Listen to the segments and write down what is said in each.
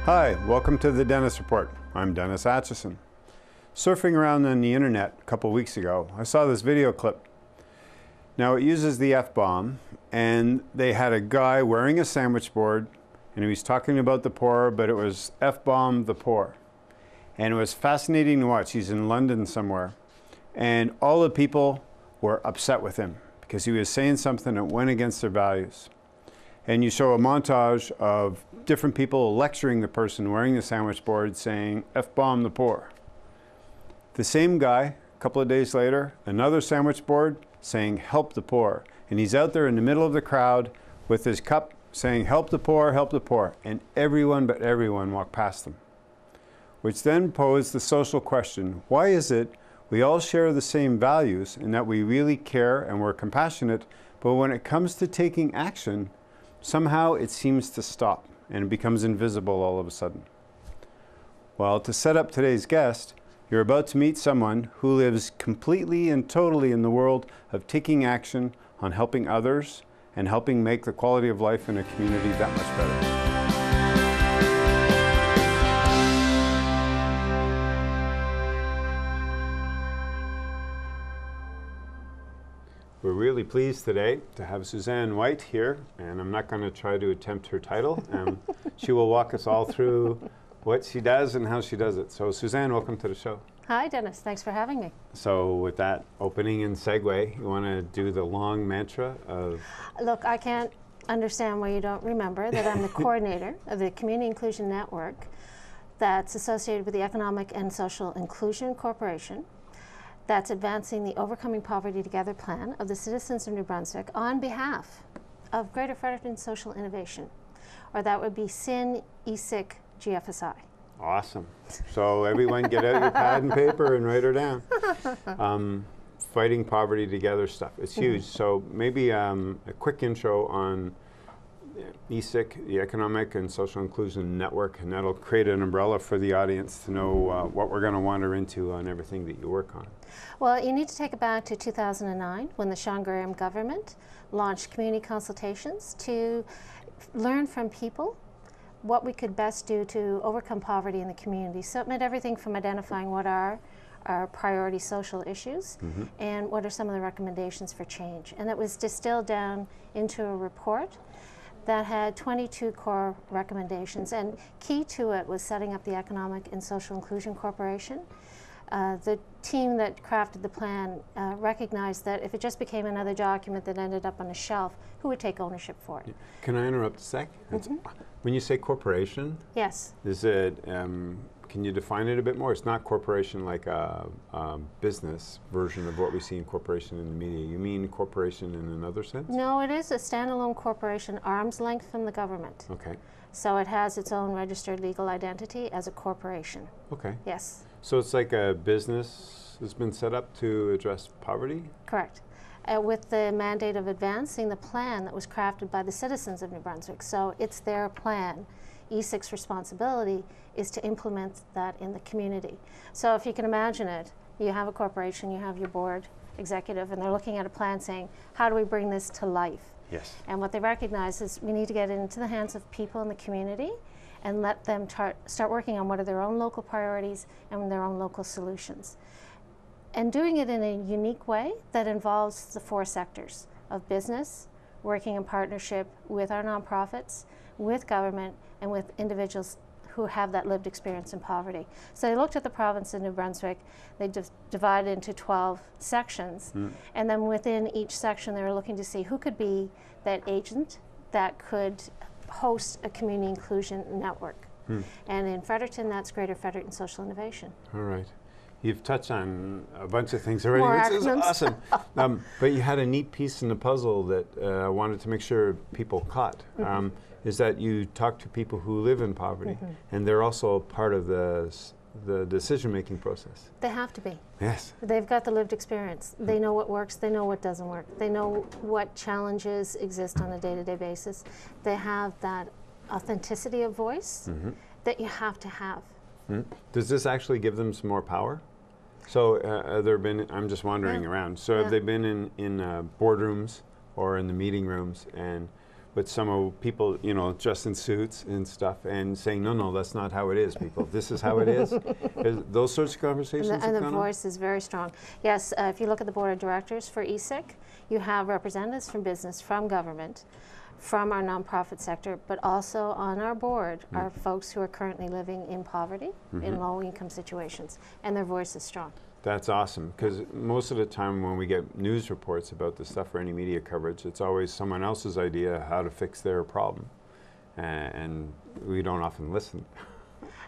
Hi, welcome to the Dennis Report. I'm Dennis Atchison. Surfing around on the internet a couple weeks ago, I saw this video clip. Now it uses the F-bomb, and they had a guy wearing a sandwich board, and he was talking about the poor, but it was F-bomb the poor. And it was fascinating to watch. He's in London somewhere, and all the people were upset with him because he was saying something that went against their values. And you show a montage of different people lecturing the person wearing the sandwich board saying, F-bomb the poor. The same guy, a couple of days later, another sandwich board saying, help the poor. And he's out there in the middle of the crowd with his cup saying, help the poor, help the poor. And everyone but everyone walked past them. Which then posed the social question, why is it we all share the same values and that we really care and we're compassionate, but when it comes to taking action, somehow it seems to stop and it becomes invisible all of a sudden? Well, to set up today's guest, you're about to meet someone who lives completely and totally in the world of taking action on helping others and helping make the quality of life in a community that much better. We're really pleased today to have Susanne White here, and I'm not going to try to attempt her title. She will walk us all through what she does and how she does it. So Susanne, welcome to the show. Hi Dennis, thanks for having me. So with that opening and segue, you want to do the long mantra of... Look, I can't understand why you don't remember that I'm the coordinator of the Community Inclusion Network that's associated with the Economic and Social Inclusion Corporation, that's advancing the Overcoming Poverty Together plan of the citizens of New Brunswick on behalf of Greater Fredericton Social Innovation, or that would be SIN, ESIC, GFSI. Awesome. So everyone get out your pad and paper and write her down. Fighting poverty together stuff. It's huge. So maybe a quick intro on ESIC, the Economic and Social Inclusion Network, and that'll create an umbrella for the audience to know what we're going to wander into on everything that you work on. Well, you need to take it back to 2009 when the Sean Graham government launched community consultations to learn from people what we could best do to overcome poverty in the community. So it meant everything from identifying what are our priority social issues and what are some of the recommendations for change. And it was distilled down into a report that had 22 core recommendations, and key to it was setting up the Economic and Social Inclusion Corporation. The team that crafted the plan recognized that if it just became another document that ended up on a shelf, who would take ownership for it? Can I interrupt a sec? When you say corporation, yes. Is it, can you define it a bit more? It's not corporation like a business version of what we see in corporation in the media. You mean corporation in another sense? No, it is a standalone corporation, arm's length from the government. Okay. So it has its own registered legal identity as a corporation. Okay. Yes. So it's like a business that's been set up to address poverty? Correct. With the mandate of advancing the plan that was crafted by the citizens of New Brunswick. So it's their plan. ESIC's responsibility is to implement that in the community. So if you can imagine it, you have a corporation, you have your board executive, and they're looking at a plan saying, how do we bring this to life? Yes. And what they recognize is we need to get it into the hands of people in the community and let them start working on what are their own local priorities and their own local solutions. And doing it in a unique way that involves the four sectors of business, working in partnership with our nonprofits, with government, and with individuals who have that lived experience in poverty. So they looked at the province of New Brunswick, they divided into 12 sections, and then within each section they were looking to see who could be that agent that could host a community inclusion network. And in Fredericton, that's Greater Fredericton Social Innovation. All right. You've touched on a bunch of things already, More which is acronyms. awesome. But you had a neat piece in the puzzle that I wanted to make sure people caught, is that you talk to people who live in poverty, and they're also part of the decision-making process. They have to be. Yes. They've got the lived experience. They know what works, they know what doesn't work. They know what challenges exist on a day-to-day basis. They have that authenticity of voice that you have to have. Does this actually give them some more power? So I'm just wandering around. So have they been in boardrooms or in the meeting rooms and with some people, you know, dressed in suits and stuff, and saying, no, that's not how it is, people. This is how it is. Those sorts of conversations and the voice is very strong. Yes, if you look at the board of directors for ESIC, you have representatives from business, from government, from our nonprofit sector, but also on our board are folks who are currently living in poverty, in low-income situations, and their voice is strong. That's awesome, because most of the time when we get news reports about this stuff or any media coverage, it's always someone else's idea how to fix their problem, and we don't often listen.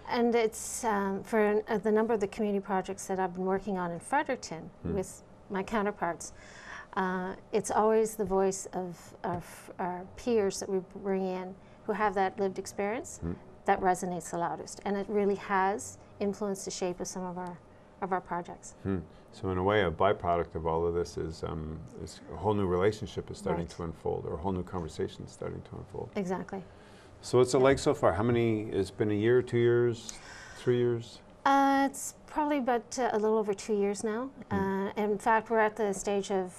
And it's for the number of the community projects that I've been working on in Fredericton with my counterparts, it's always the voice of our peers that we bring in who have that lived experience that resonates the loudest, and it really has influenced the shape of some of our projects. So in a way, a byproduct of all of this is a whole new relationship is starting to unfold, or a whole new conversation is starting to unfold. Exactly. So what's it like so far? How many, it's been a year, 2 years, 3 years? It's probably about a little over 2 years now. In fact, we're at the stage of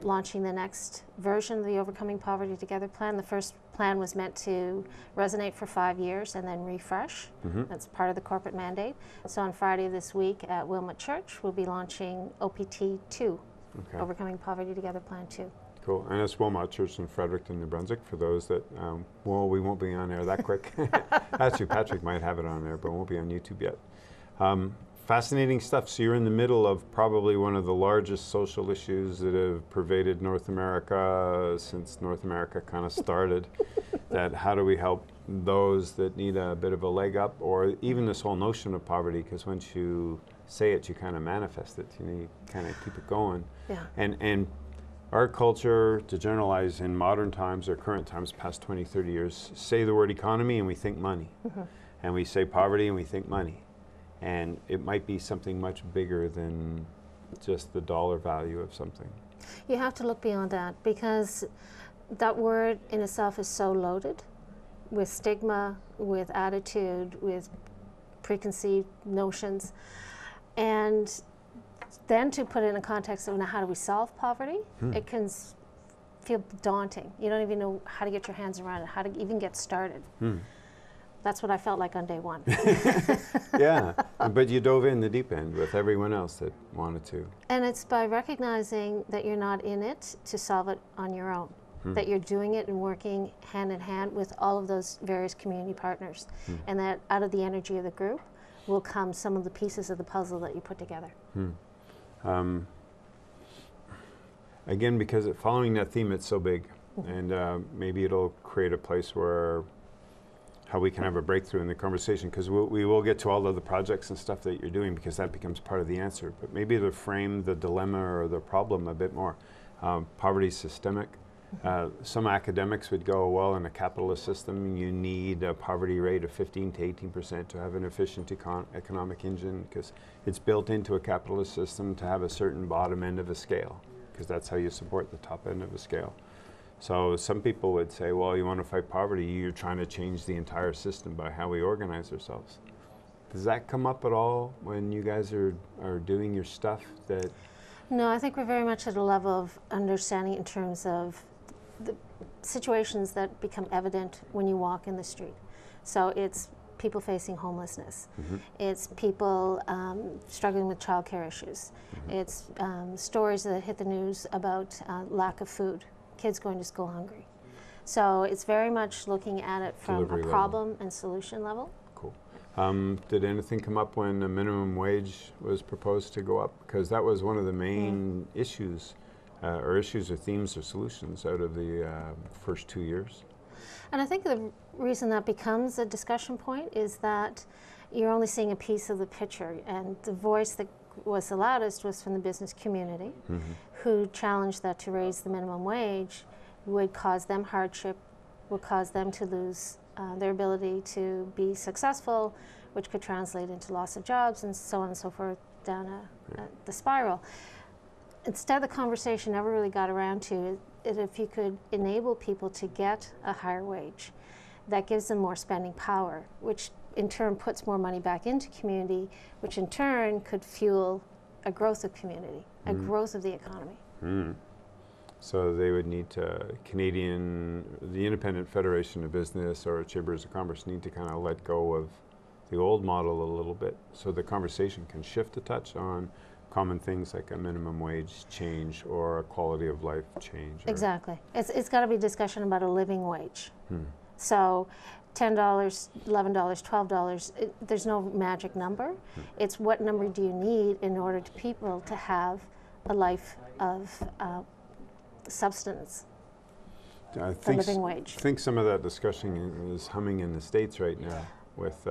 launching the next version of the Overcoming Poverty Together plan. The first plan was meant to resonate for 5 years and then refresh. That's part of the corporate mandate. So on Friday this week at Wilmot Church, we'll be launching OPT 2, Overcoming Poverty Together Plan 2. Cool. And it's Wilmot Church in Fredericton, New Brunswick, for those that, well, we won't be on air that quick. Actually, Patrick might have it on there, but it won't be on YouTube yet. Fascinating stuff. So you're in the middle of probably one of the largest social issues that have pervaded North America since North America kind of started. That how do we help those that need a bit of a leg up, or even this whole notion of poverty, because once you say it, you kind of manifest it. You know, you kind of keep it going. Yeah. And our culture, to generalize in modern times or current times, past 20, 30 years, say the word economy and we think money. And we say poverty and we think money. And it might be something much bigger than just the dollar value of something. You have to look beyond that, because that word in itself is so loaded with stigma, with attitude, with preconceived notions. And then to put it in a context of, now, how do we solve poverty? It can feel daunting. You don't even know how to get your hands around it, how to even get started. That's what I felt like on day one. Yeah, but you dove in the deep end with everyone else that wanted to. And it's by recognizing that you're not in it to solve it on your own, that you're doing it and working hand in hand with all of those various community partners, and that out of the energy of the group will come some of the pieces of the puzzle that you put together. Again, because following that theme, it's so big, and maybe it'll create a place where how we can have a breakthrough in the conversation, because we will get to all of the projects and stuff that you're doing, because that becomes part of the answer. But maybe to frame the dilemma or the problem a bit more. Poverty is systemic. Some academics would go, well, in a capitalist system, you need a poverty rate of 15 to 18% to have an efficient economic engine, because it's built into a capitalist system to have a certain bottom end of a scale, because that's how you support the top end of a scale. So some people would say, well, you want to fight poverty, you're trying to change the entire system by how we organize ourselves. Does that come up at all when you guys are doing your stuff? That No, I think we're very much at a level of understanding in terms of the situations that become evident when you walk in the street. So it's people facing homelessness. It's people struggling with childcare issues. It's stories that hit the news about lack of food. Kids going to school hungry. So it's very much looking at it from Delivery a problem and solution level. Cool. Did anything come up when the minimum wage was proposed to go up? Because that was one of the main issues, or themes or solutions out of the first 2 years. And I think the reason that becomes a discussion point is that you're only seeing a piece of the picture, and the voice that was the loudest was from the business community, who challenged that to raise the minimum wage would cause them hardship, would cause them to lose their ability to be successful, which could translate into loss of jobs and so on and so forth down the spiral. Instead, the conversation never really got around to it. If you could enable people to get a higher wage, that gives them more spending power, which in turn puts more money back into community, which in turn could fuel a growth of community, a growth of the economy. So they would need to, the Independent Federation of Business or Chambers of Commerce need to kind of let go of the old model a little bit so the conversation can shift a touch on common things like a minimum wage change or a quality of life change. Exactly. It's got to be a discussion about a living wage. So $10, $11, $12, there's no magic number. It's what number do you need in order to people to have a life of substance, I a living wage. I think some of that discussion is humming in the States right now with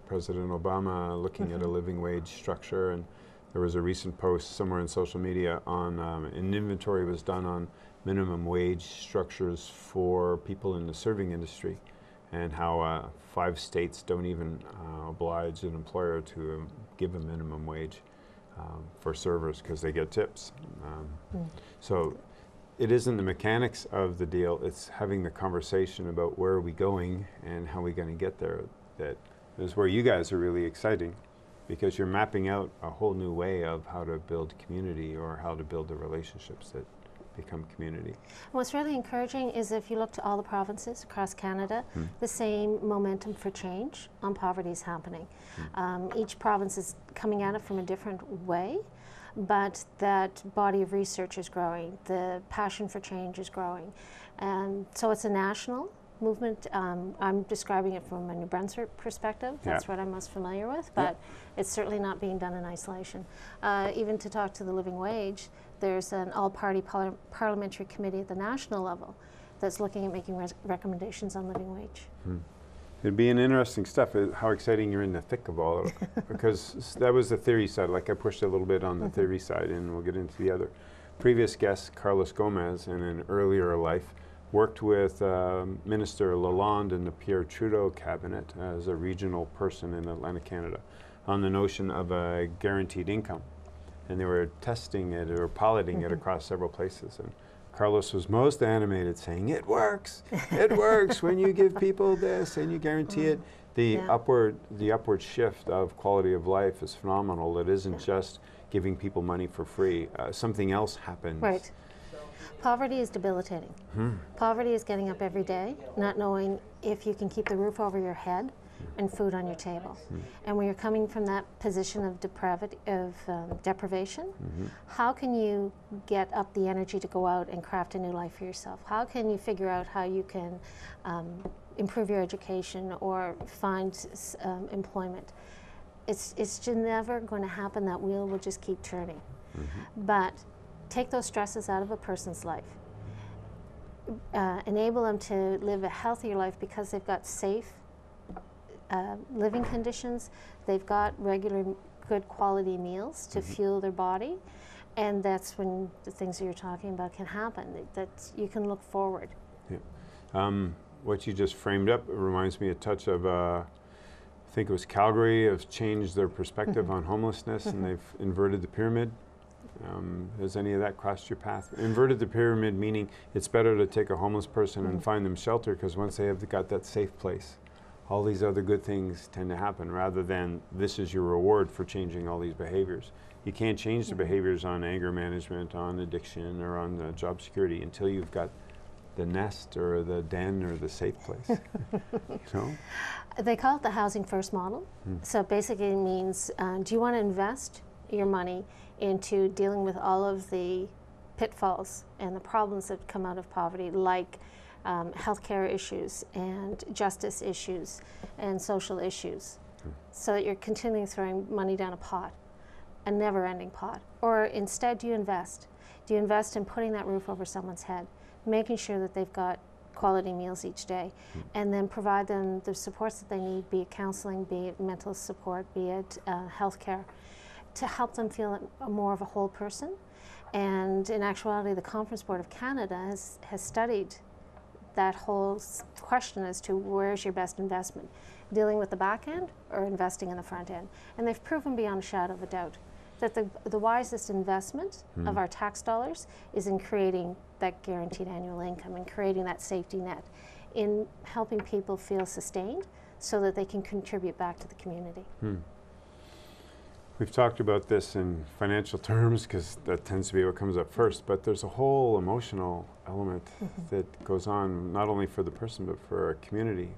President Obama looking at a living wage structure. And there was a recent post somewhere in social media on an inventory was done on minimum wage structures for people in the serving industry and how 5 states don't even oblige an employer to give a minimum wage for servers because they get tips. So it isn't the mechanics of the deal, it's having the conversation about where are we going and how are we going to get there. That is where you guys are really exciting because you're mapping out a whole new way of how to build community or how to build the relationships that become community. What's really encouraging is if you look to all the provinces across Canada, the same momentum for change on poverty is happening. Each province is coming at it from a different way, but that body of research is growing, the passion for change is growing. And so it's a national movement. I'm describing it from a New Brunswick perspective. That's what I'm most familiar with, but it's certainly not being done in isolation. Even to talk to the living wage, there's an all-party parliamentary committee at the national level that's looking at making recommendations on living wage. It'd be an interesting stuff. How exciting you're in the thick of all of it. Because that was the theory side. Like I pushed a little bit on the theory side, and we'll get into the other. Previous guest, Carlos Gomez, in an earlier life, worked with Minister Lalonde in the Pierre Trudeau cabinet as a regional person in Atlantic Canada on the notion of a guaranteed income. And they were testing it or piloting it across several places. And Carlos was most animated saying, it works when you give people this and you guarantee it. The upward shift of quality of life is phenomenal. It isn't just giving people money for free. Something else happens. Right. Poverty is debilitating. Poverty is getting up every day, not knowing if you can keep the roof over your head and food on your table. And when you're coming from that position of deprivation, how can you get up the energy to go out and craft a new life for yourself? How can you figure out how you can improve your education or find employment? It's just never going to happen. That wheel will just keep turning. But take those stresses out of a person's life. Enable them to live a healthier life because they've got safe living conditions, they've got regular good quality meals to fuel their body, and that's when the things that you're talking about can happen, that you can look forward. What you just framed up reminds me a touch of, I think it was Calgary, have changed their perspective on homelessness and they've inverted the pyramid. Has any of that crossed your path? Inverted the pyramid meaning it's better to take a homeless person and find them shelter because once they have got that safe place, all these other good things tend to happen rather than this is your reward for changing all these behaviors. You can't change the behaviors on anger management, on addiction, or on job security until you've got the nest or the den or the safe place. You know? They call it the housing first model. So basically it means, do you want to invest your money into dealing with all of the pitfalls and the problems that come out of poverty, like healthcare issues and justice issues and social issues, so that you're continually throwing money down a pot, a never-ending pot? Or instead, do you invest? Do you invest in putting that roof over someone's head, making sure that they've got quality meals each day, and then provide them the supports that they need, be it counseling, be it mental support, be it healthcare, to help them feel more of a whole person? And in actuality, the Conference Board of Canada has studied that whole question as to where's your best investment, dealing with the back end or investing in the front end. And they've proven beyond a shadow of a doubt that the wisest investment of our tax dollars is in creating that guaranteed annual income and creating that safety net, in helping people feel sustained so that they can contribute back to the community. We've talked about this in financial terms because that tends to be what comes up first, but there's a whole emotional element that goes on, not only for the person, but for our community.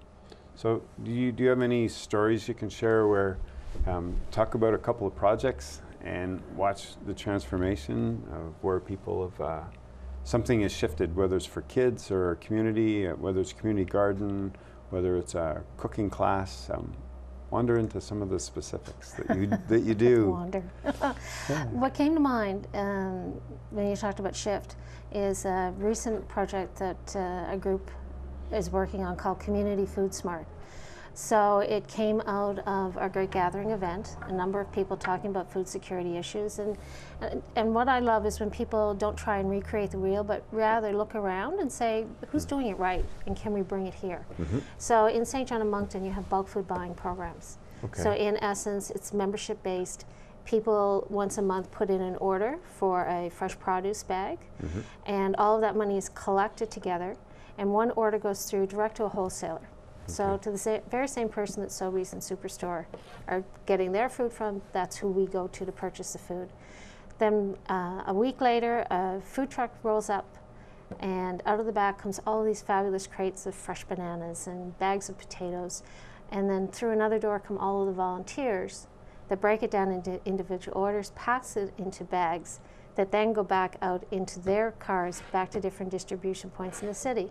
So do you have any stories you can share where, talk about a couple of projects and watch the transformation of where people have, something has shifted, whether it's for kids or community, whether it's community garden, whether it's a cooking class. Wander into some of the specifics that you do. Wander. What came to mind when you talked about shift is a recent project that a group is working on called Community Food Smart. So it came out of our Great Gathering event, a number of people talking about food security issues. And what I love is when people don't try and recreate the wheel, but rather look around and say, who's doing it right, and can we bring it here? So in St. John and Moncton, you have bulk food buying programs. Okay. So in essence, it's membership-based. People once a month put in an order for a fresh produce bag, and all of that money is collected together, and one order goes through direct to a wholesaler. So to the very same person that Sobeys and Superstore are getting their food from, that's who we go to purchase the food. Then a week later, a food truck rolls up, and out of the back comes all of these fabulous crates of fresh bananas and bags of potatoes. And then through another door come all of the volunteers that break it down into individual orders, pass it into bags that then go back out into their cars, back to different distribution points in the city.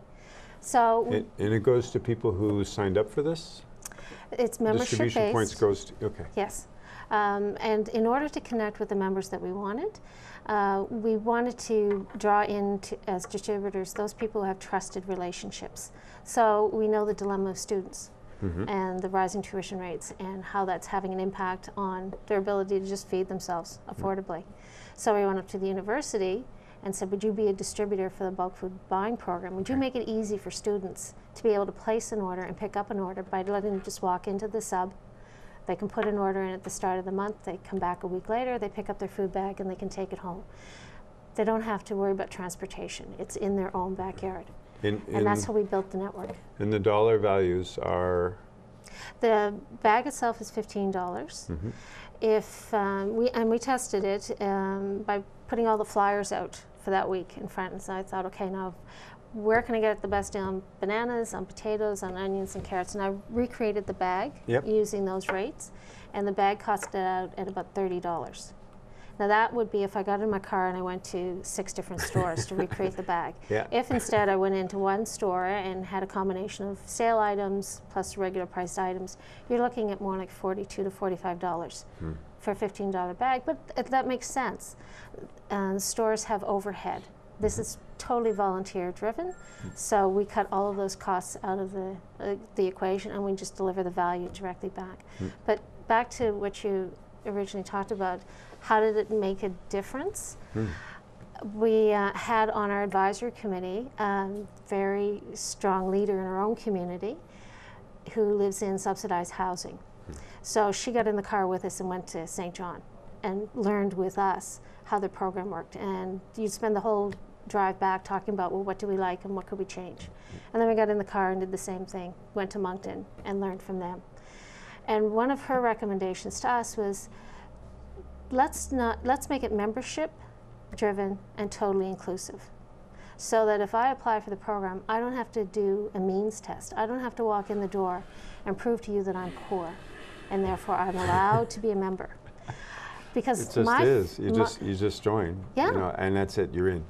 So and it goes to people who signed up for this? It's membership-based. Distribution points goes to, okay. Yes. And in order to connect with the members that we wanted to draw in as distributors those people who have trusted relationships. So we know the dilemma of students and the rising tuition rates and how that's having an impact on their ability to just feed themselves affordably. So we went up to the university and said, would you be a distributor for the bulk food buying program? Would you make it easy for students to be able to place an order and pick up an order by letting them just walk into the sub? They can put an order in at the start of the month, they come back a week later, they pick up their food bag and they can take it home. They don't have to worry about transportation. It's in their own backyard. And that's how we built the network. And the dollar values are? The bag itself is $15. If we tested it by putting all the flyers out for that week in front, and so I thought, okay, now where can I get the best on bananas, on potatoes, on onions and carrots? And I recreated the bag using those rates, and the bag costed out at about $30. Now that would be if I got in my car and I went to 6 different stores to recreate the bag. If instead I went into one store and had a combination of sale items plus regular priced items, you're looking at more like $42 to $45 for a $15 bag. But that makes sense. Stores have overhead. This is totally volunteer driven, so we cut all of those costs out of the equation, and we just deliver the value directly back. But back to what you originally talked about, how did it make a difference? We had on our advisory committee a very strong leader in our own community who lives in subsidized housing. So she got in the car with us and went to St. John and learned with us how the program worked. And you'd spend the whole drive back talking about, well, what do we like and what could we change? And then we got in the car and did the same thing, went to Moncton and learned from them. And one of her recommendations to us was, let's make it membership driven and totally inclusive. So that if I apply for the program, I don't have to do a means test. I don't have to walk in the door and prove to you that I'm poor, and therefore I'm allowed to be a member. Because it just is. You just join. You know, and that's it. You're in.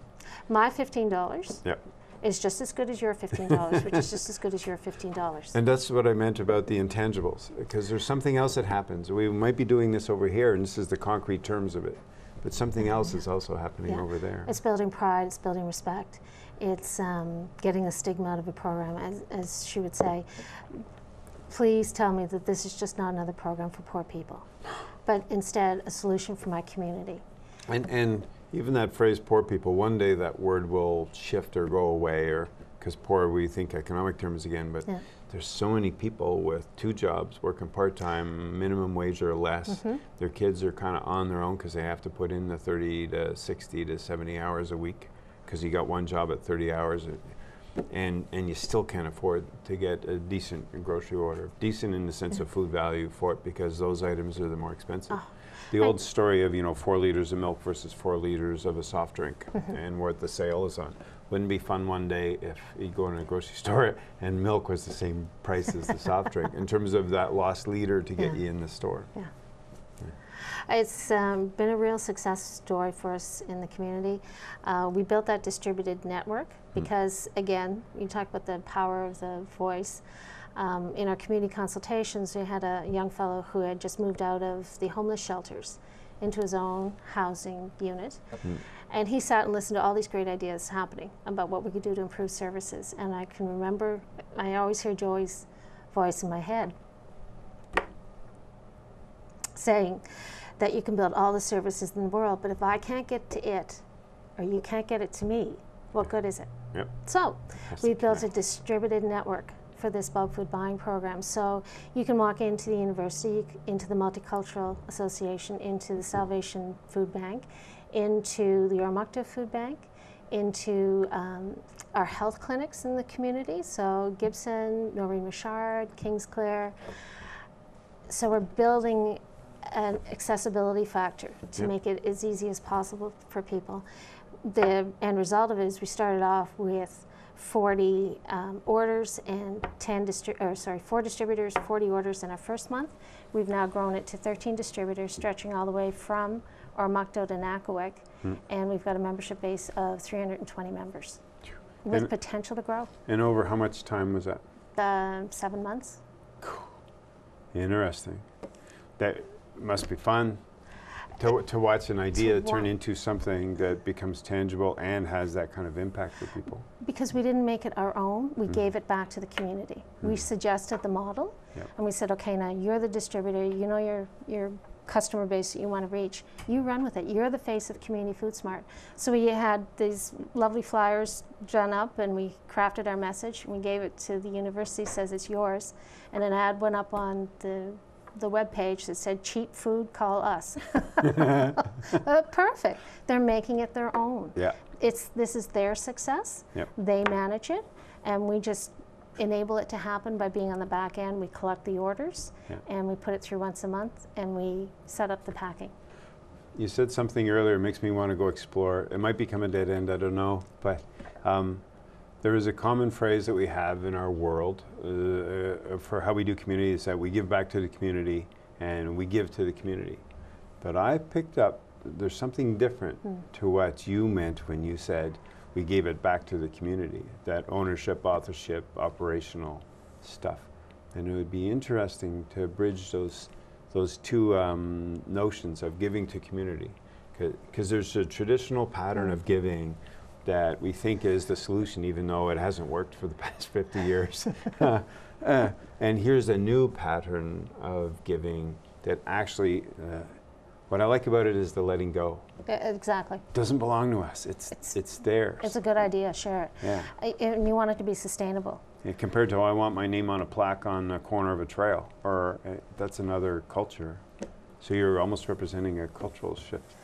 My $15 is just as good as your $15, which is just as good as your $15. And that's what I meant about the intangibles, because there's something else that happens. We might be doing this over here, and this is the concrete terms of it, but something else is also happening over there. It's building pride, it's building respect, it's getting the stigma out of a program, as she would say. Please tell me that this is just not another program for poor people, but instead a solution for my community. And even that phrase, poor people, one day that word will shift or go away, or because poor, we think economic terms again, but there's so many people with 2 jobs, working part-time, minimum wage or less. Their kids are kind of on their own because they have to put in the 30 to 60 to 70 hours a week because you got one job at 30 hours. And you still can't afford to get a decent grocery order. Decent in the sense of food value for it, because those items are the more expensive. The old story of, 4 liters of milk versus 4 liters of a soft drink and what the sale is on. Wouldn't it be fun one day if you go in a grocery store and milk was the same price as the soft drink in terms of that lost liter to get you in the store? Yeah. It's been a real success story for us in the community. We built that distributed network because, again, you talk about the power of the voice. In our community consultations, we had a young fellow who had just moved out of the homeless shelters into his own housing unit. And he sat and listened to all these great ideas happening about what we could do to improve services. And I can remember, I always hear Joey's voice in my head saying that you can build all the services in the world, but if I can't get to it, or you can't get it to me, what good is it? Yep. So we built a distributed network for this bulk food buying program. So you can walk into the university, into the Multicultural Association, into the Salvation Food Bank, into the Ormukta Food Bank, into our health clinics in the community, so Gibson, Noreen Richard, Kingsclere. So we're building an accessibility factor to make it as easy as possible for people. The end result of it is we started off with 40 orders and 4 distributors, 40 orders in our first month. We've now grown it to 13 distributors, stretching all the way from Ormukta to Nakawik, and we've got a membership base of 320 members with potential to grow. And over how much time was that? 7 months. Cool. Interesting. That must be fun to watch an idea turn into something that becomes tangible and has that kind of impact for people. Because we didn't make it our own, we gave it back to the community. We suggested the model, and we said, okay, now you're the distributor, you know your customer base that you want to reach, you run with it. You're the face of Community Food Smart. So we had these lovely flyers done up, and we crafted our message, and we gave it to the university, says it's yours, and an ad went up on the web page that said, cheap food, call us. Perfect. They're making it their own. Yeah. This is their success. Yep. They manage it, and we just enable it to happen by being on the back end. We collect the orders, and we put it through once a month, and we set up the packing. You said something earlier, it makes me want to go explore. It might become a dead end, I don't know, but there is a common phrase that we have in our world for how we do community, is that we give back to the community and we give to the community. But I picked up there's something different to what you meant when you said we gave it back to the community, that ownership, authorship, operational stuff. And it would be interesting to bridge those two notions of giving to community, because there's a traditional pattern of giving that we think is the solution, even though it hasn't worked for the past 50 years. And here's a new pattern of giving that actually, what I like about it is the letting go. Exactly. It doesn't belong to us, it's theirs. It's a good idea, share it. Yeah. And you want it to be sustainable. Yeah, compared to, I want my name on a plaque on the corner of a trail, or that's another culture. So you're almost representing a cultural shift.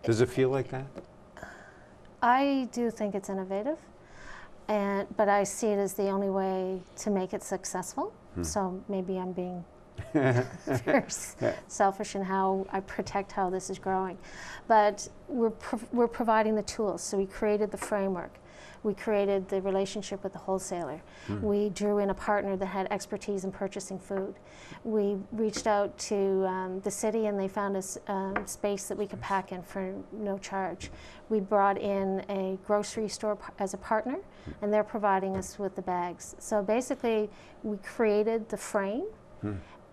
Does it feel like that? I do think it's innovative, but I see it as the only way to make it successful. So maybe I'm being very selfish in how I protect how this is growing. But we're providing the tools. So we created the framework. We created the relationship with the wholesaler. We drew in a partner that had expertise in purchasing food. We reached out to the city, and they found us space that we could pack in for no charge. We brought in a grocery store as a partner, and they're providing us with the bags. So basically, we created the frame,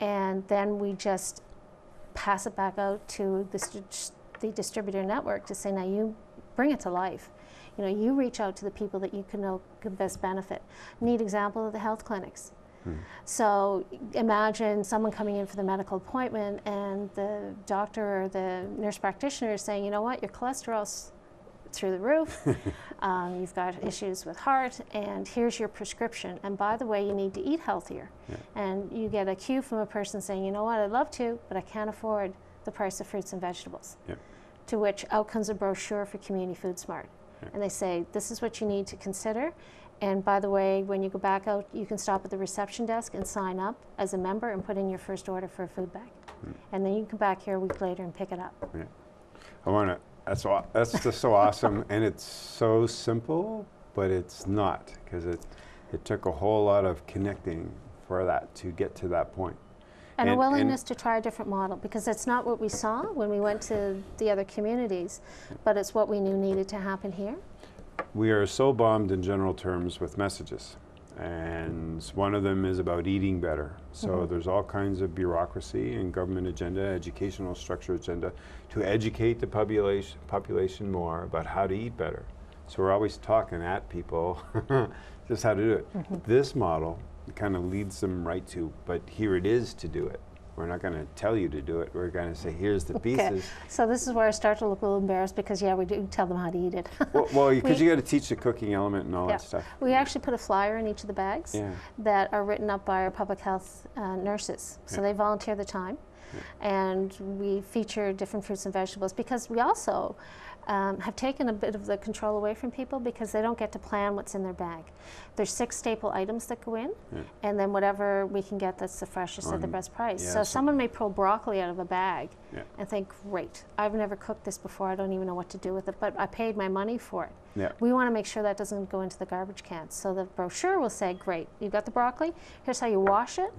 and then we just pass it back out to the distributor network to say, now you bring it to life. You know, you reach out to the people that you can know could best benefit. Neat example of the health clinics. So imagine someone coming in for the medical appointment, and the doctor or the nurse practitioner is saying, you know what, your cholesterol's through the roof, you've got issues with heart, and here's your prescription. And by the way, you need to eat healthier. And you get a cue from a person saying, you know what, I'd love to, but I can't afford the price of fruits and vegetables. To which out comes a brochure for Community Food Smart. And they say, this is what you need to consider. And by the way, when you go back out, you can stop at the reception desk and sign up as a member and put in your first order for a food bag. and then you come back here a week later and pick it up. Yeah. I want to, that's just so awesome, and it's so simple, but it's not, because it took a whole lot of connecting for that to get to that point. And a willingness to try a different model, because it's not what we saw when we went to the other communities, but it's what we knew needed to happen here. We are so bombed in general terms with messages, and one of them is about eating better. So there's all kinds of bureaucracy and government agenda, educational structure agenda, to educate the population more about how to eat better. So we're always talking at people just how to do it. This model kind of leads them right to, but here it is to do it. We're not going to tell you to do it. We're going to say, here's the pieces. Okay. So this is where I start to look a little embarrassed, because yeah, we do tell them how to eat it. well, because you got to teach the cooking element and all that stuff. We actually put a flyer in each of the bags that are written up by our public health nurses. So they volunteer the time. And we feature different fruits and vegetables, because we also have taken a bit of the control away from people, because they don't get to plan what's in their bag. There's 6 staple items that go in, and then whatever we can get that's the freshest at the best price. So someone may pull broccoli out of a bag and think, great, I've never cooked this before, I don't even know what to do with it, but I paid my money for it. We want to make sure that doesn't go into the garbage cans. So the brochure will say, great, you've got the broccoli, here's how you wash it,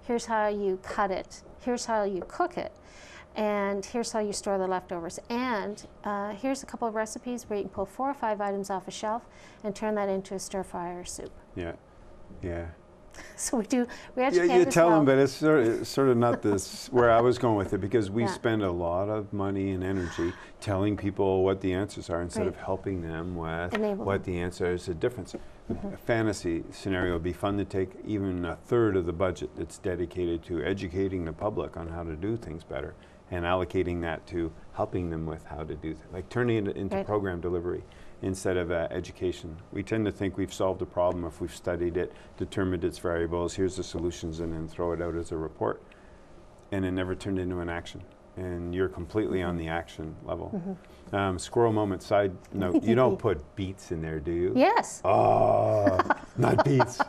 here's how you cut it, here's how you cook it, and here's how you store the leftovers. And here's a couple of recipes where you can pull 4 or 5 items off a shelf and turn that into a stir-fry or soup. So we educate you tell them, but it's sort of not this where I was going with it, because we spend a lot of money and energy telling people what the answers are instead of helping them with what the answer is. The difference. A fantasy scenario would be fun to take even a third of the budget that's dedicated to educating the public on how to do things better, and allocating that to helping them with how to do things, like turning it into program delivery instead of education. We tend to think we've solved a problem if we've studied it, determined its variables, here's the solutions, and then throw it out as a report. And it never turned into an action. And you're completely on the action level. Squirrel moment side note, you don't put beets in there, do you? Yes. Oh, not beets.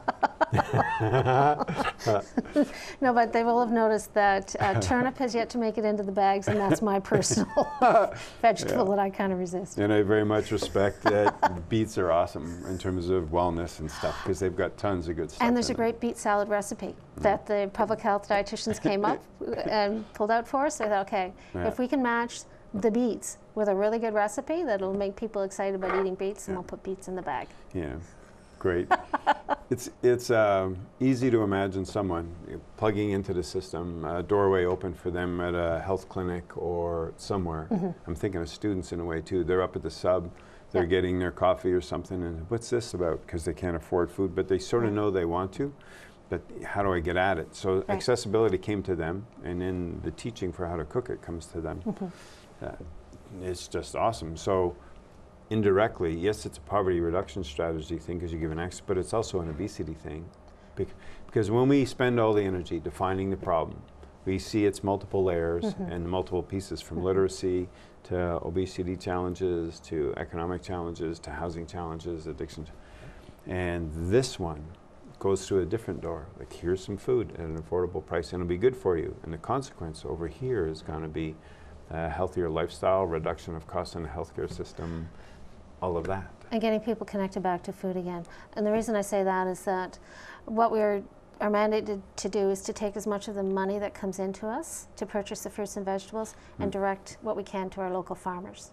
No, but they will have noticed that turnip has yet to make it into the bags, and that's my personal vegetable that I kind of resist. And I very much respect that. Beets are awesome in terms of wellness and stuff, because they've got tons of good stuff. And there's a great beet salad recipe that the public health dietitians came up and pulled out for us. They thought, okay, if we can match the beets with a really good recipe that'll make people excited about eating beets, and we'll put beets in the bag. Yeah. Great. It's easy to imagine someone plugging into the system, a doorway open for them at a health clinic or somewhere. I'm thinking of students in a way too. They're up at the sub, they're getting their coffee or something, and what's this about? Because they can't afford food, but they sort of know they want to, but how do I get at it? So accessibility came to them, and then the teaching for how to cook it comes to them. It's just awesome. So indirectly, yes, it's a poverty reduction strategy thing because you give an access, but it's also an obesity thing. Because when we spend all the energy defining the problem, we see its multiple layers and multiple pieces, from literacy to obesity challenges, to economic challenges, to housing challenges, addiction. And this one goes through a different door. Like, here's some food at an affordable price, and it'll be good for you. And the consequence over here is going to be a healthier lifestyle, reduction of costs in the healthcare system, all of that. And getting people connected back to food again. And the reason I say that is that what are mandated to do is to take as much of the money that comes into us to purchase the fruits and vegetables and direct what we can to our local farmers.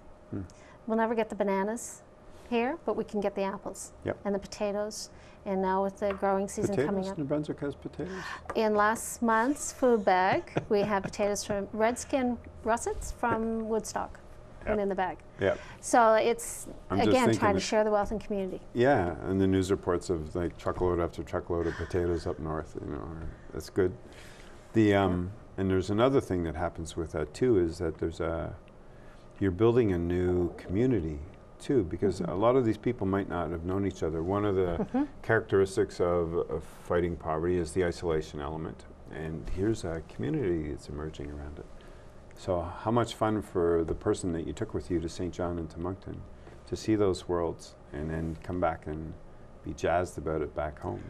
We'll never get the bananas here, but we can get the apples and the potatoes. And now with the growing season coming up. New Brunswick has potatoes? In last month's food bag, we have potatoes from redskin russets from Woodstock. In the bag. So it's, again, trying to share the wealth in community. Yeah, and the news reports of like truckload after truckload of potatoes up north, you know, that's good. The and there's another thing that happens with that too, is that you're building a new community too, because a lot of these people might not have known each other. One of the characteristics of fighting poverty is the isolation element, and here's a community that's emerging around it. So how much fun for the person that you took with you to St. John and to Moncton to see those worlds and then come back and be jazzed about it back home.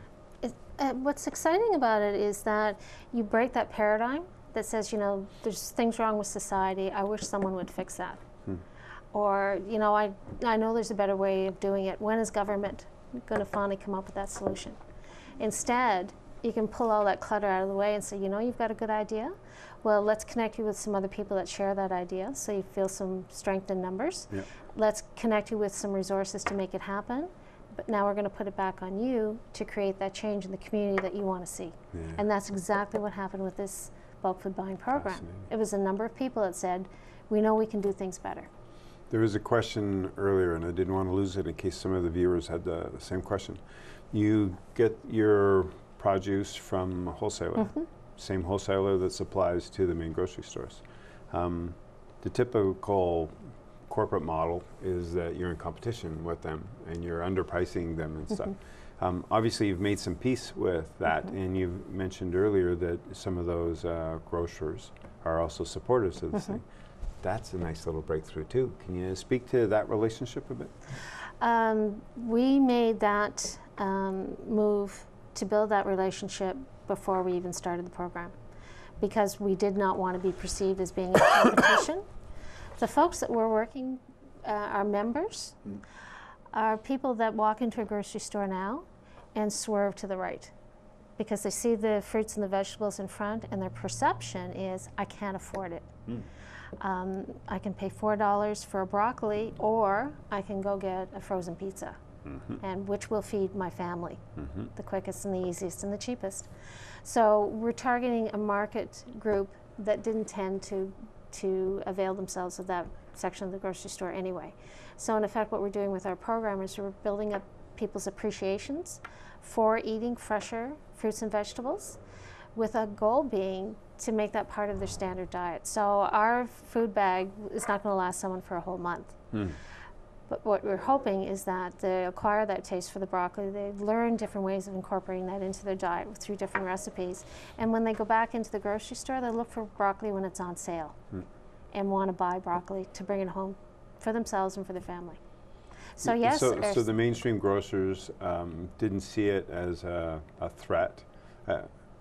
What's exciting about it is that you break that paradigm that says, you know, there's things wrong with society, I wish someone would fix that. Or, you know, I know there's a better way of doing it. When is government going to finally come up with that solution? Instead, you can pull all that clutter out of the way and say, you know, you've got a good idea. Well, let's connect you with some other people that share that idea, so you feel some strength in numbers. Yep. Let's connect you with some resources to make it happen. But now we're going to put it back on you to create that change in the community that you want to see. Yeah. And that's exactly what happened with this bulk food buying program. It was a number of people that said, we know we can do things better. There was a question earlier, and I didn't want to lose it in case some of the viewers had the same question. You get your produce from a wholesaler, same wholesaler that supplies to the main grocery stores. The typical corporate model is that you're in competition with them and you're underpricing them and stuff. Obviously, you've made some peace with that, and you mentioned earlier that some of those grocers are also supporters of this thing. That's a nice little breakthrough too. Can you speak to that relationship a bit? We made that move to build that relationship before we even started the program, because we did not want to be perceived as being in competition. The folks that we're working, our members, are people that walk into a grocery store now and swerve to the right because they see the fruits and the vegetables in front, and their perception is, I can't afford it. I can pay $4 for a broccoli, or I can go get a frozen pizza, and which will feed my family the quickest and the easiest and the cheapest. So we're targeting a market group that didn't tend to avail themselves of that section of the grocery store anyway. So in effect, what we're doing with our program is we're building up people's appreciations for eating fresher fruits and vegetables, with a goal being to make that part of their standard diet. So our food bag is not going to last someone for a whole month. But what we're hoping is that they acquire that taste for the broccoli, they learn different ways of incorporating that into their diet through different recipes, and when they go back into the grocery store, they look for broccoli when it's on sale and want to buy broccoli to bring it home for themselves and for their family. So yes. So the mainstream grocers didn't see it as a threat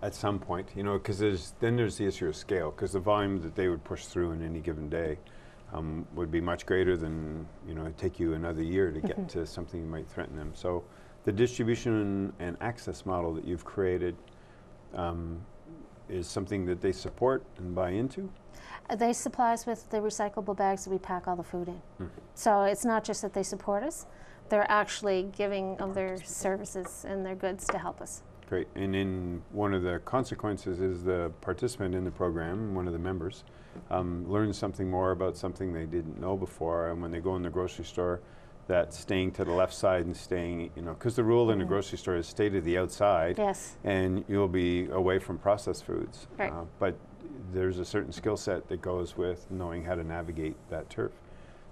at some point, you know, because then there's the issue of scale, because the volume that they would push through in any given day would be much greater than, you know, it'd take you another year to get to something that might threaten them. So the distribution and access model that you've created is something that they support and buy into? They supply us with the recyclable bags that we pack all the food in. So it's not just that they support us, they're actually giving of their services and their goods to help us. Great. And in one of the consequences is the participant in the program, one of the members, learns something more about something they didn't know before, and when they go in the grocery store, that staying to the left side and staying, you know, because the rule in a grocery store is stay to the outside, and you'll be away from processed foods. Right. But there's a certain skill set that goes with knowing how to navigate that turf.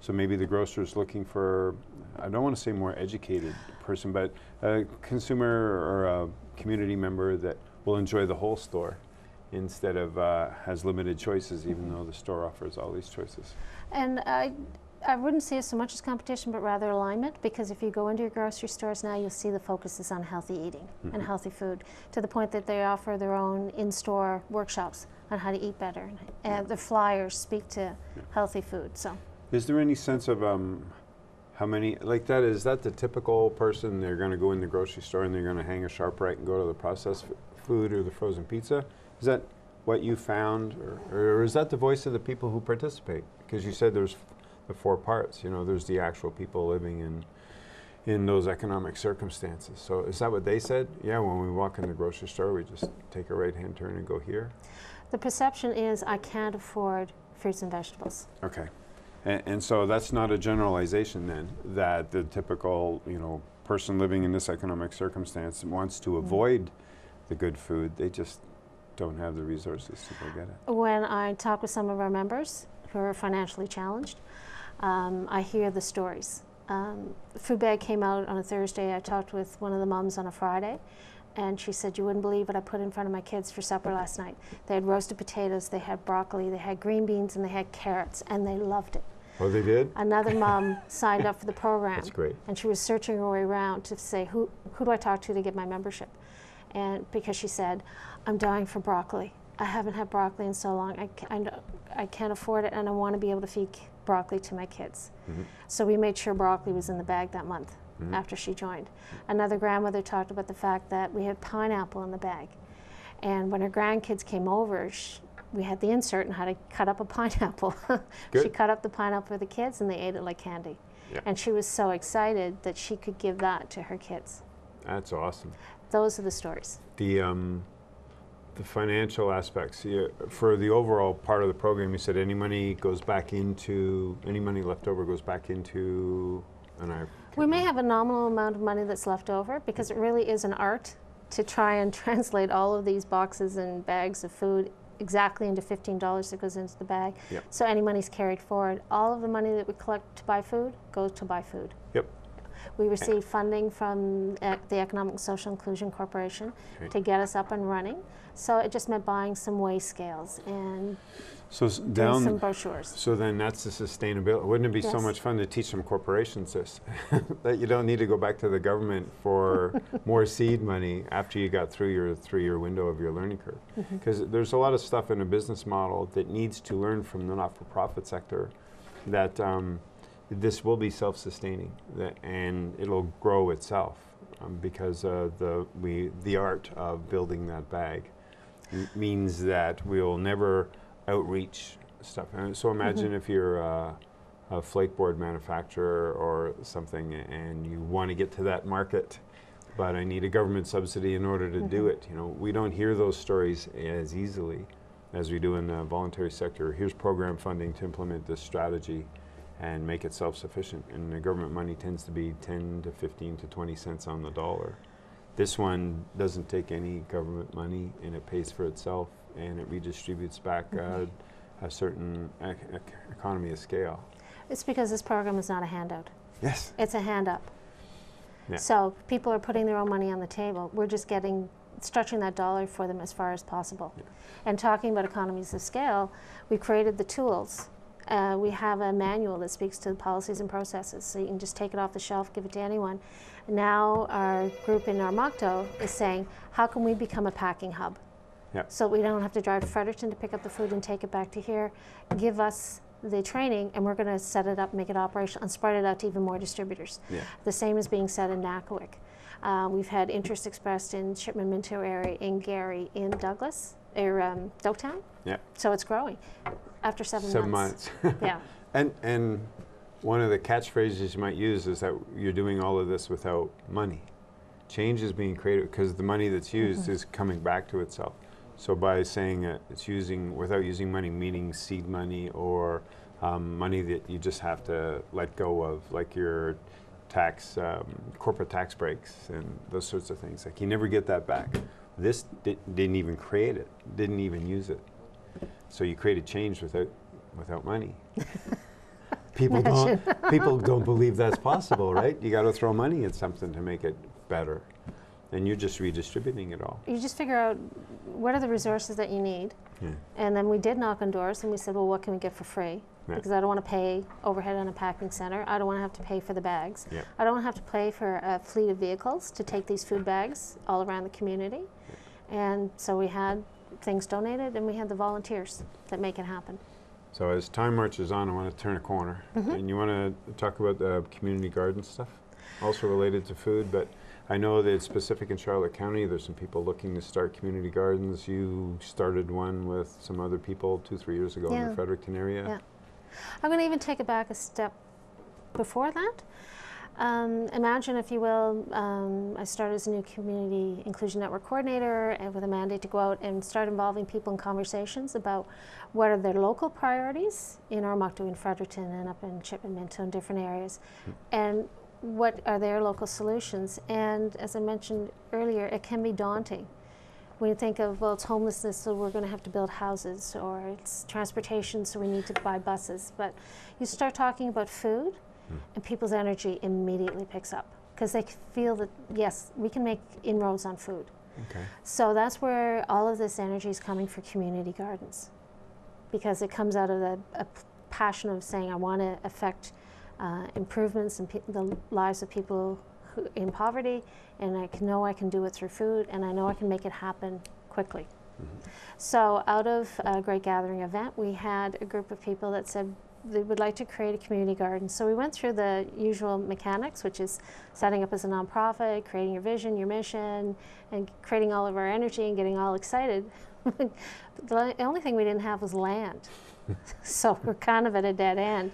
So maybe the grocer's looking for, I don't want to say more educated person, but a consumer or a community member that will enjoy the whole store instead of has limited choices, even though the store offers all these choices. And I wouldn't see it so much as competition, but rather alignment, because if you go into your grocery stores now, you'll see the focus is on healthy eating and healthy food, to the point that they offer their own in-store workshops on how to eat better. And the flyers speak to healthy food. So, is there any sense of how many, like that, is that the typical person, they're going to go in the grocery store and they're going to hang a sharp right and go to the processed food or the frozen pizza? Is that what you found, or is that the voice of the people who participate? Because you said there's the four parts, you know, there's the actual people living in those economic circumstances. So is that what they said? Yeah, when we walk in the grocery store, we just take a right-hand turn and go here? The perception is, I can't afford fruits and vegetables. Okay. And so that's not a generalization then, that the typical, you know, person living in this economic circumstance wants to avoid the good food. They just don't have the resources to go get it. When I talk with some of our members who are financially challenged, I hear the stories. The food bag came out on a Thursday. I talked with one of the moms on a Friday, and she said, you wouldn't believe what I put in front of my kids for supper last night. They had roasted potatoes, they had broccoli, they had green beans, and they had carrots, and they loved it. Oh, they did? Another mom signed up for the program. That's great. And she was searching her way around to say, who do I talk to get my membership? And because she said, I'm dying for broccoli. I haven't had broccoli in so long. I can't afford it, and I want to be able to feed broccoli to my kids. So we made sure broccoli was in the bag that month after she joined. Another grandmother talked about the fact that we had pineapple in the bag. And when her grandkids came over, we had the insert on how to cut up a pineapple. She cut up the pineapple for the kids, and they ate it like candy. Yeah. And she was so excited that she could give that to her kids. That's awesome. Those are the stories. The financial aspects, for the overall part of the program, you said any money left over goes back into, we may have a nominal amount of money that's left over, because it really is an art to try and translate all of these boxes and bags of food exactly into $15 that goes into the bag. Yep. So any money's carried forward. All of the money that we collect to buy food goes to buy food. Yep. We receive funding from the Economic and Social Inclusion Corporation to get us up and running. So it just meant buying some weigh scales and doing some brochures. So then that's the sustainability. Wouldn't it be so much fun to teach some corporations this? That you don't need to go back to the government for more seed money after you got through your 3-year window of your learning curve. Because there's a lot of stuff in a business model that needs to learn from the not-for-profit sector that this will be self-sustaining, and it'll grow itself because the art of building that bag means that we'll never outreach stuff. And so imagine if you're a flakeboard manufacturer or something, and you want to get to that market, but I need a government subsidy in order to do it. We don't hear those stories as easily as we do in the voluntary sector. Here's program funding to implement this strategy and make it self-sufficient. And the government money tends to be 10 to 15 to 20 cents on the dollar. This one doesn't take any government money, and it pays for itself, and it redistributes back a certain economy of scale. It's because this program is not a handout. Yes. It's a hand up. Yeah. So people are putting their own money on the table. We're just stretching that dollar for them as far as possible. Yeah. And talking about economies of scale, we created the tools. We have a manual that speaks to the policies and processes, so you can just take it off the shelf, give it to anyone. Now our group in Armagto is saying, how can we become a packing hub? Yep. So we don't have to drive to Fredericton to pick up the food and take it back to here. Give us the training, and we're going to set it up, make it operational, and spread it out to even more distributors. Yeah. The same is being said in Nakawik. We've had interest expressed in Shipman Minto area, in Gary, in Douglas, or Doketown. Yeah. So it's growing after 7 months. 7 months. Yeah. And one of the catchphrases you might use is that you're doing all of this without money. Change is being created because the money that's used is coming back to itself. So by saying it's without using money, meaning seed money or money that you just have to let go of, like your corporate tax breaks and those sorts of things. Like you never get that back. This didn't even create it, didn't even use it. So you created change without money. People don't believe that's possible, right? You got to throw money at something to make it better. And you're just redistributing it all. You just figure out what are the resources that you need. Yeah. And then we did knock on doors and we said, well, what can we get for free? Yeah. Because I don't want to pay overhead on a packing center. I don't want to have to pay for the bags. Yeah. I don't want to have to pay for a fleet of vehicles to take these food bags all around the community. Yeah. And so we had things donated, and we had the volunteers that make it happen. So as time marches on, I want to turn a corner. And you want to talk about the community garden stuff, also related to food, but I know that it's specific in Charlotte County. There's some people looking to start community gardens. You started one with some other people 2-3 years ago in the Fredericton area. Yeah. I'm going to even take it back a step before that. Imagine, if you will, I started as a new Community Inclusion Network coordinator and with a mandate to go out and start involving people in conversations about what are their local priorities in Armagto and Fredericton and up in Shipman Minto and different areas, and what are their local solutions. And as I mentioned earlier, it can be daunting when you think of, well, it's homelessness, so we're going to have to build houses, or it's transportation, so we need to buy buses. But you start talking about food, and people's energy immediately picks up because they feel that, yes, we can make inroads on food. Okay. So that's where all of this energy is coming for community gardens, because it comes out of a passion of saying, I want to affect improvements in the lives of people in poverty, and I know I can do it through food, and I know I can make it happen quickly. So out of a Great Gathering event, we had a group of people that said they would like to create a community garden. So we went through the usual mechanics, which is setting up as a nonprofit, creating your vision, your mission, and creating all of our energy and getting all excited. The only thing we didn't have was land. So we're kind of at a dead end.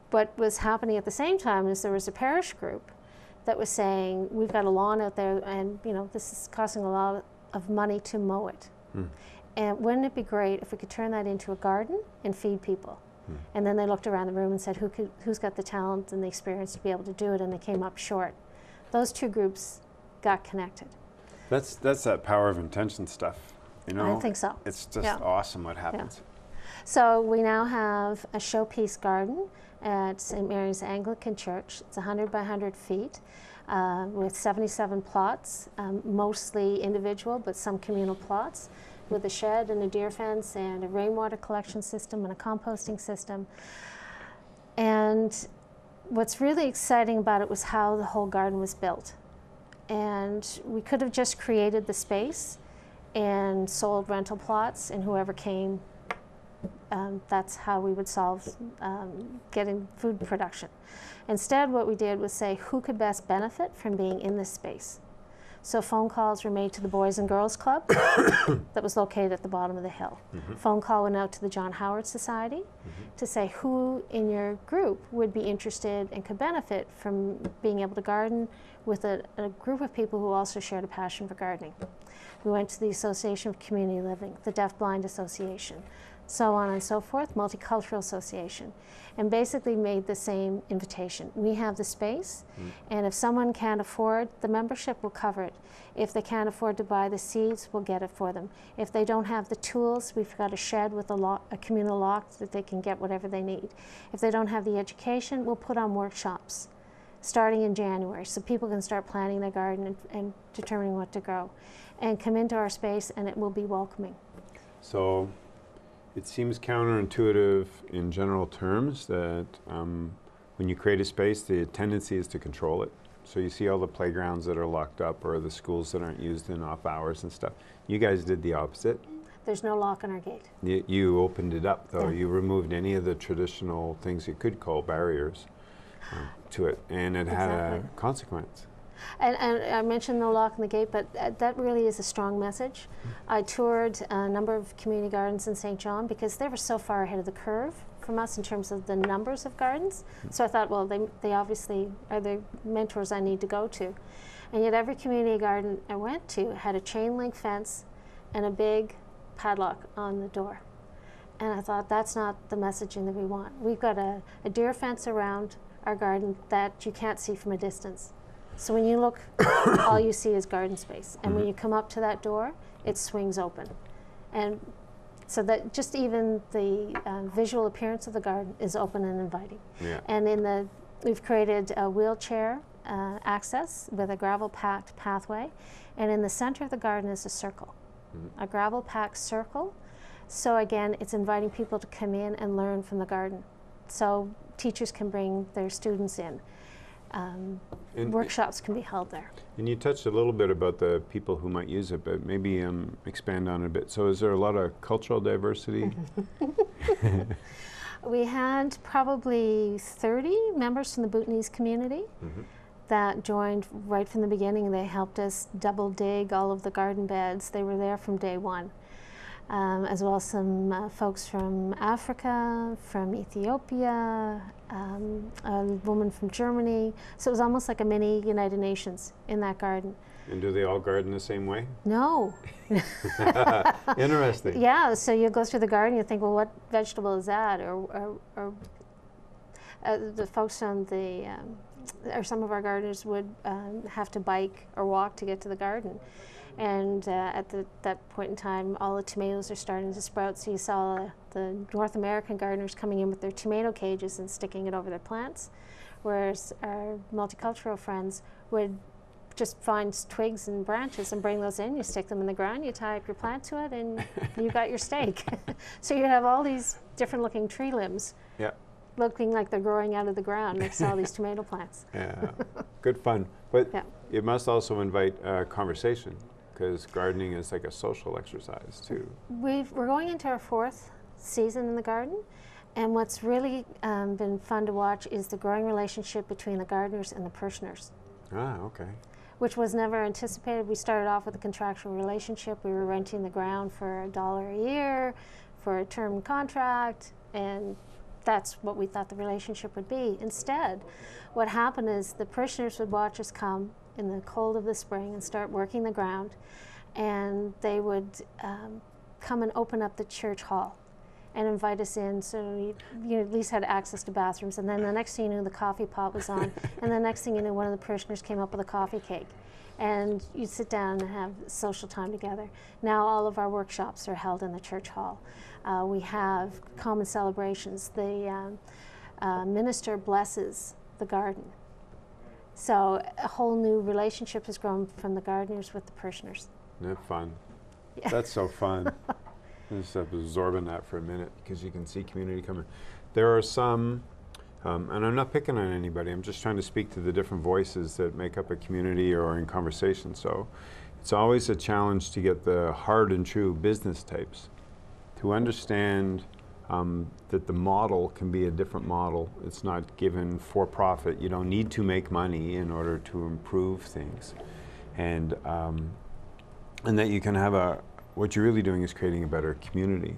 What was happening at the same time is there was a parish group that was saying, we've got a lawn out there and this is costing a lot of money to mow it. And wouldn't it be great if we could turn that into a garden and feed people? And then they looked around the room and said, who's got the talent and the experience to be able to do it? And they came up short. Those two groups got connected. That's that power of intention stuff. I think so. It's just awesome what happens. Yeah. So we now have a showpiece garden at St. Mary's Anglican Church. It's 100 by 100 feet with 77 plots, mostly individual, but some communal plots, with a shed and a deer fence and a rainwater collection system and a composting system. And what's really exciting about it was how the whole garden was built. And we could have just created the space and sold rental plots, and whoever came, that's how we would solve getting food production. Instead, what we did was say who could best benefit from being in this space. So phone calls were made to the Boys and Girls Club that was located at the bottom of the hill. Phone call went out to the John Howard Society to say who in your group would be interested and could benefit from being able to garden with a group of people who also shared a passion for gardening. We went to the Association of Community Living, the Deaf Blind Association, so on and so forth, Multicultural Association, and basically made the same invitation. We have the space, and if someone can't afford, the membership will cover it. If they can't afford to buy the seeds, we'll get it for them. If they don't have the tools, we've got a shed with a communal lock that they can get whatever they need. If they don't have the education, we'll put on workshops starting in January so people can start planning their garden and determining what to grow. And come into our space and it will be welcoming. So it seems counterintuitive in general terms that when you create a space, the tendency is to control it. So you see all the playgrounds that are locked up or the schools that aren't used in off hours and stuff. You guys did the opposite. There's no lock on our gate. You opened it up though. Yeah. You removed any of the traditional things you could call barriers to it, and it had a consequence. And I mentioned no lock on the gate, but that really is a strong message. I toured a number of community gardens in St. John because they were so far ahead of the curve from us in terms of the numbers of gardens. So I thought, well, they obviously are the mentors I need to go to. And yet every community garden I went to had a chain link fence and a big padlock on the door. And I thought, that's not the messaging that we want. We've got a deer fence around our garden that you can't see from a distance. So when you look, all you see is garden space. And when you come up to that door, it swings open. And so that just even the visual appearance of the garden is open and inviting. Yeah. And we've created a wheelchair access with a gravel-packed pathway. And in the center of the garden is a circle, a gravel-packed circle. So again, it's inviting people to come in and learn from the garden. So teachers can bring their students in. Workshops can be held there. And you touched a little bit about the people who might use it, but maybe expand on it a bit. So is there a lot of cultural diversity? We had probably 30 members from the Bhutanese community that joined right from the beginning. They helped us double dig all of the garden beds. They were there from day one. As well as some folks from Africa, from Ethiopia, a woman from Germany. So it was almost like a mini United Nations in that garden. And do they all garden the same way? No. Interesting. Yeah, so you go through the garden, you think, well, what vegetable is that? Or the folks on or some of our gardeners would have to bike or walk to get to the garden. And at that point in time, all the tomatoes are starting to sprout. So you saw the North American gardeners coming in with their tomato cages and sticking it over their plants, whereas our multicultural friends would just find twigs and branches and bring those in. You stick them in the ground, you tie up your plant to it, and you got your steak. So you have all these different looking tree limbs. Yeah. Looking like they're growing out of the ground next to all these tomato plants. Yeah, good fun. But yeah. it must also invite conversation. because gardening is like a social exercise too. We're going into our 4th season in the garden, and what's really been fun to watch is the growing relationship between the gardeners and the parishioners. Ah, okay. Which was never anticipated. We started off with a contractual relationship. We were renting the ground for $1 a year for a term contract, and that's what we thought the relationship would be. Instead, what happened is the parishioners would watch us come in the cold of the spring and start working the ground, and they would come and open up the church hall and invite us in, so you at least had access to bathrooms. And then the next thing you knew, the coffee pot was on, and the next thing you knew, one of the parishioners came up with a coffee cake, and you'd sit down and have social time together. Now all of our workshops are held in the church hall. We have common celebrations. The minister blesses the garden. So a whole new relationship has grown from the gardeners with the parishioners. Isn't that fun? Yeah. That's so fun. Just absorbing that for a minute, because you can see community coming. There are some, and I'm not picking on anybody, I'm just trying to speak to the different voices that make up a community or in conversation. So it's always a challenge to get the hard and true business types to understand that the model can be a different model. It's not given for profit. You don't need to make money in order to improve things. And that you can have what you're really doing is creating a better community.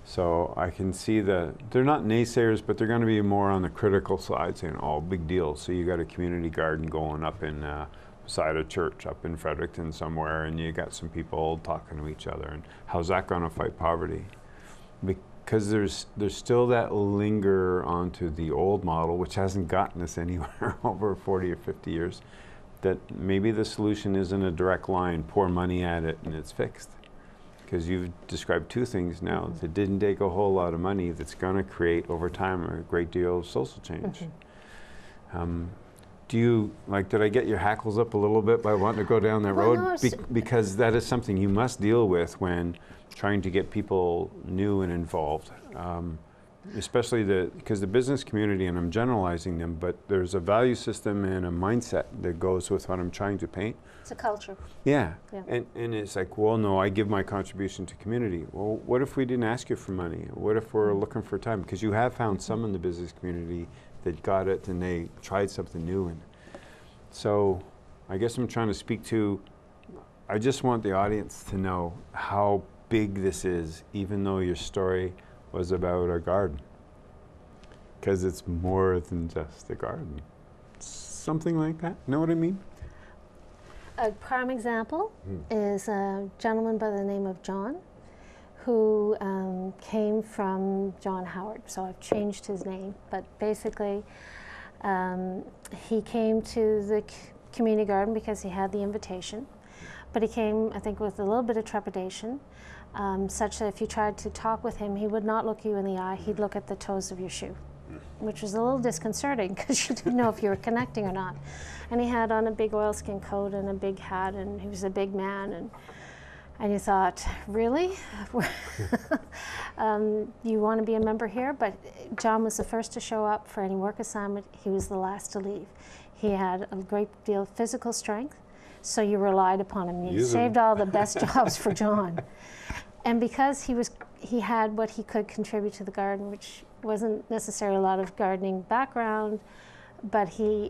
So I can see that they're not naysayers, but they're going to be more on the critical side, saying, oh, big deal. So you got a community garden going up in beside a church up in Fredericton somewhere, and you got some people talking to each other, and how's that going to fight poverty? Because there's still that linger onto the old model, which hasn't gotten us anywhere over 40 or 50 years, that maybe the solution isn't a direct line, pour money at it, and it's fixed. Because you've described two things now that didn't take a whole lot of money that's going to create over time a great deal of social change. Do you, did I get your hackles up a little bit by wanting to go down that road? No, because that is something you must deal with when trying to get people new and involved. Especially because the business community, and I'm generalizing them, but there's a value system and a mindset that goes with what I'm trying to paint. It's a culture. Yeah. Yeah. And it's like, well, no, I give my contribution to community. Well, what if we didn't ask you for money? What if we're looking for time? Because you have found some in the business community that got it and they tried something new. And so I guess I'm trying to speak to, I just want the audience to know how big this is, even though your story was about a garden. Because it's more than just a garden. Something like that. Know what I mean? A prime example is a gentleman by the name of John, who came from John Howard. So I've changed his name, but basically he came to the community garden because he had the invitation, but he came, I think, with a little bit of trepidation, such that if you tried to talk with him, he would not look you in the eye, he'd look at the toes of your shoe, which was a little disconcerting because you didn't know if you were connecting or not. And he had on a big oilskin coat and a big hat, and he was a big man, and you thought, really? You want to be a member here? But John was the first to show up for any work assignment. He was the last to leave. He had a great deal of physical strength, so you relied upon him. You saved all the best jobs for John. And because he had what he could contribute to the garden, which wasn't necessarily a lot of gardening background, but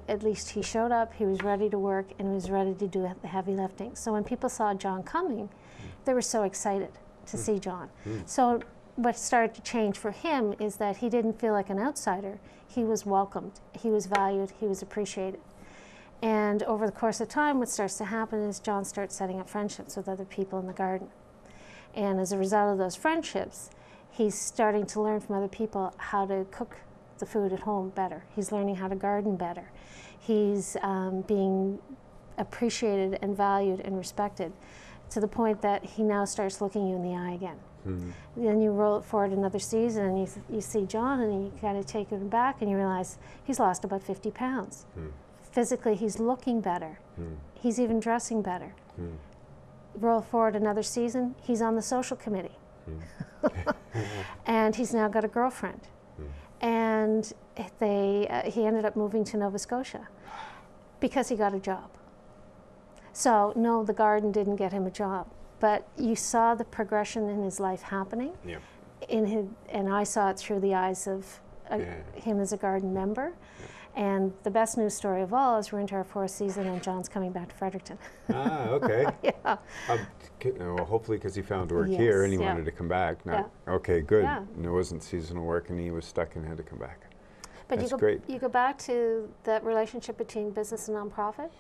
at least he showed up, he was ready to work, and he was ready to do the heavy lifting. So when people saw John coming, they were so excited to see John. So what started to change for him is that he didn't feel like an outsider. He was welcomed, he was valued, he was appreciated. And over the course of time, what starts to happen is John starts setting up friendships with other people in the garden. And as a result of those friendships, he's starting to learn from other people how to cook the food at home better. He's learning how to garden better. He's being appreciated and valued and respected to the point that he now starts looking you in the eye again. Then you roll it forward another season and you see John and you kind of take him back and you realize he's lost about 50 pounds. Physically, he's looking better. He's even dressing better. Roll forward another season, he's on the social committee. And he's now got a girlfriend. And he ended up moving to Nova Scotia because he got a job. So no, the garden didn't get him a job, but you saw the progression in his life happening. Yeah. And I saw it through the eyes of him as a garden member. Yeah. And the best news story of all is we're into our 4th season and John's coming back to Fredericton. Ah, okay. Yeah. Well, hopefully because he found work here and he wanted to come back. Okay, good. Yeah. And it wasn't seasonal work and he was stuck and had to come back. But That's great. You go back to that relationship between business and nonprofit.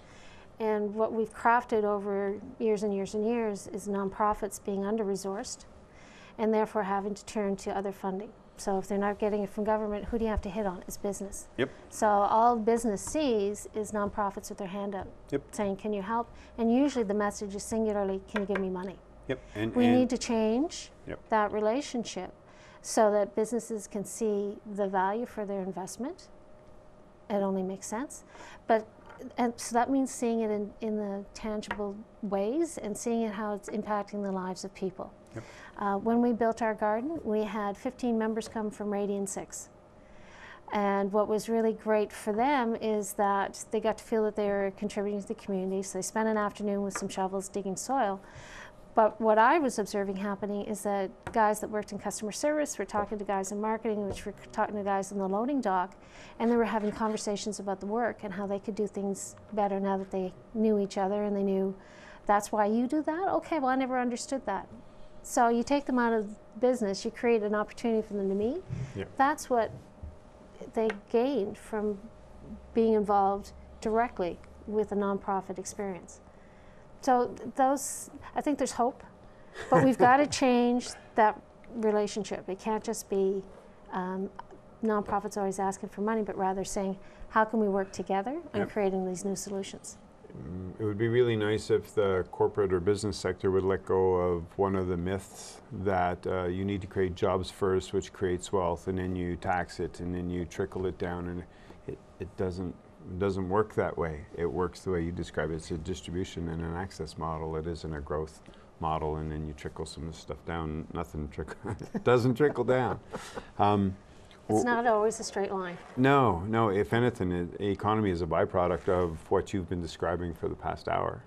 And what we've crafted over years and years and years is nonprofits being under-resourced and therefore having to turn to other funding. So if they're not getting it from government, who do you have to hit on? It's business. Yep. So all business sees is nonprofits with their hand up, saying, can you help? And usually the message is singularly, can you give me money? Yep. We need to change that relationship so that businesses can see the value for their investment. It only makes sense. And so that means seeing it in the tangible ways and seeing it how it's impacting the lives of people. Yep. When we built our garden, we had 15 members come from Radian 6. And what was really great for them is that they got to feel that they were contributing to the community. So they spent an afternoon with some shovels digging soil. But what I was observing happening is that guys that worked in customer service were talking to guys in marketing, which were talking to guys in the loading dock, and they were having conversations about the work and how they could do things better now that they knew each other and they knew, that's why you do that? Okay, well, I never understood that. So you take them out of business, you create an opportunity for them to meet. Yep. That's what they gained from being involved directly with a nonprofit experience. So I think there's hope, but we've got to change that relationship. It can't just be nonprofits always asking for money, but rather saying, how can we work together on creating these new solutions? It would be really nice if the corporate or business sector would let go of one of the myths that you need to create jobs first, which creates wealth, and then you tax it, and then you trickle it down, and it doesn't work that way. It works the way you describe it. It's a distribution and an access model. It isn't a growth model, and then you trickle some of the stuff down. Nothing doesn't trickle down. It's not always a straight line. No. If anything, economy is a byproduct of what you've been describing for the past hour.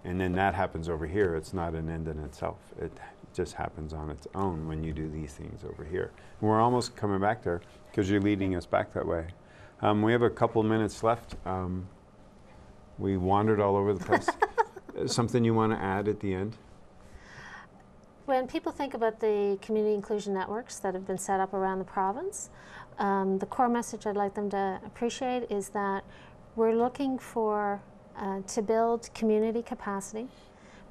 And then that happens over here. It's not an end in itself. It just happens on its own when you do these things over here. And we're almost coming back there because you're leading us back that way. We have a couple minutes left. We wandered all over the place. Something you want to add at the end? When people think about the community inclusion networks that have been set up around the province, the core message I'd like them to appreciate is that we're looking for to build community capacity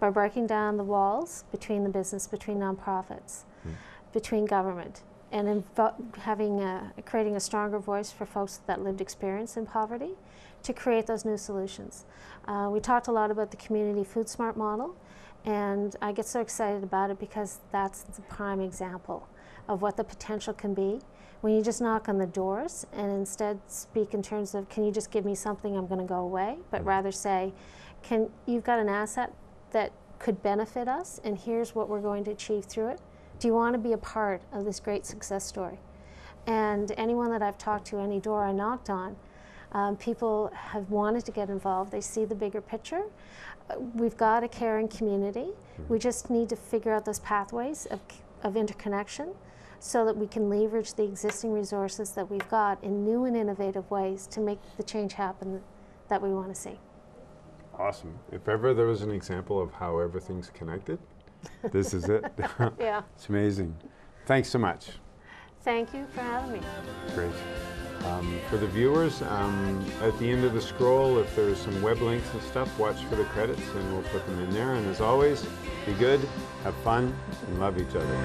by breaking down the walls between the business, between nonprofits, between government, and creating a stronger voice for folks with that lived experience in poverty to create those new solutions. We talked a lot about the community food smart model, and I get so excited about it because that's the prime example of what the potential can be when you just knock on the doors and instead speak in terms of, can you just give me something, I'm going to go away, but rather say, you've got an asset that could benefit us, and here's what we're going to achieve through it. Do you want to be a part of this great success story? And anyone that I've talked to, any door I knocked on, people have wanted to get involved. They see the bigger picture. We've got a caring community. We just need to figure out those pathways of interconnection so that we can leverage the existing resources that we've got in new and innovative ways to make the change happen that we want to see. Awesome. If ever there was an example of how everything's connected, this is it. Yeah. It's amazing. Thanks so much. Thank you for having me. Great. For the viewers, at the end of the scroll, if there's some web links and stuff, watch for the credits and we'll put them in there. And as always, be good, have fun, and love each other.